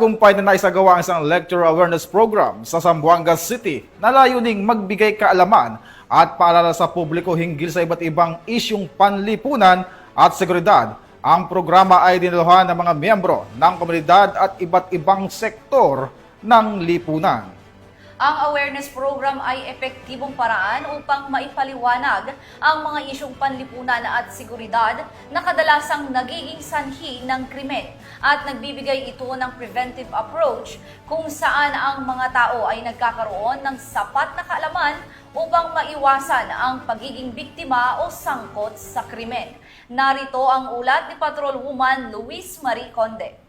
Matagumpay na naisagawa ang isang lecture awareness program sa Zamboanga City na layuning magbigay kaalaman at paalala sa publiko hinggil sa iba't ibang isyung panlipunan at seguridad. Ang programa ay dinaluhan ng mga miyembro ng komunidad at iba't ibang sektor ng lipunan. Ang awareness program ay epektibong paraan upang maipaliwanag ang mga isyong panlipunan at seguridad na kadalasang nagiging sanhi ng krimen at nagbibigay ito ng preventive approach kung saan ang mga tao ay nagkakaroon ng sapat na kaalaman upang maiwasan ang pagiging biktima o sangkot sa krimen. Narito ang ulat ni Patrolwoman Luis Marie Conde.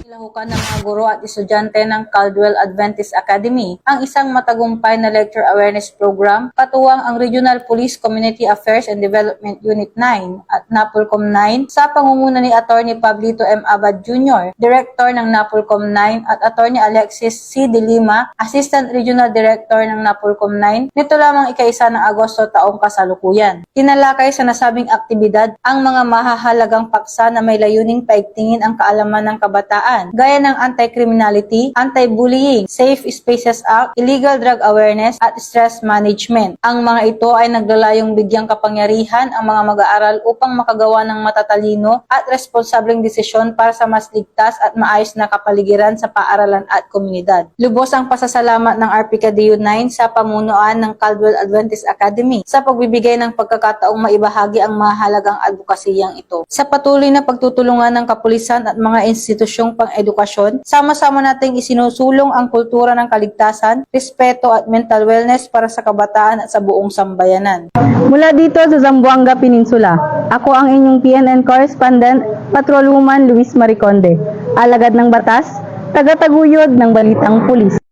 Nilahukan ng mga guro at estudyante ng Caldwell Adventist Academy ang isang matagumpay na lecture awareness program katuwang ang Regional Police Community Affairs and Development Unit 9 at NAPOLCOM 9 sa pangunguna ni Attorney Pablito M. Abad Jr., Director ng NAPOLCOM 9 at Attorney Alexis C. De Lima, Assistant Regional Director ng NAPOLCOM 9 nito lamang ika-1 ng Agosto taong kasalukuyan. Tinalakay sa nasabing aktibidad ang mga mahahalagang paksa na may layuning paigtingin ang kaalaman ng kabataan gaya ng Anti-Criminality, Anti-Bullying, Safe Spaces Act, Illegal Drug Awareness at Stress Management. Ang mga ito ay naglalayong bigyang kapangyarihan ang mga mag-aaral upang makagawa ng matatalino at responsableng desisyon para sa mas ligtas at maayos na kapaligiran sa paaralan at komunidad. Lubos ang pasasalamat ng RPCDU 9 sa pamunuan ng Caldwell Adventist Academy sa pagbibigay ng pagkakataong maibahagi ang mahalagang advokasiyang ito. Sa patuloy na pagtutulungan ng kapulisan at mga institusyong pang-edukasyon, sama-sama nating isinusulong ang kultura ng kaligtasan, respeto at mental wellness para sa kabataan at sa buong sambayanan. Mula dito sa Zamboanga Peninsula, ako ang inyong PNN correspondent, Patrolwoman Luis Marie Conde, alagad ng batas, tagataguyod ng balitang pulis.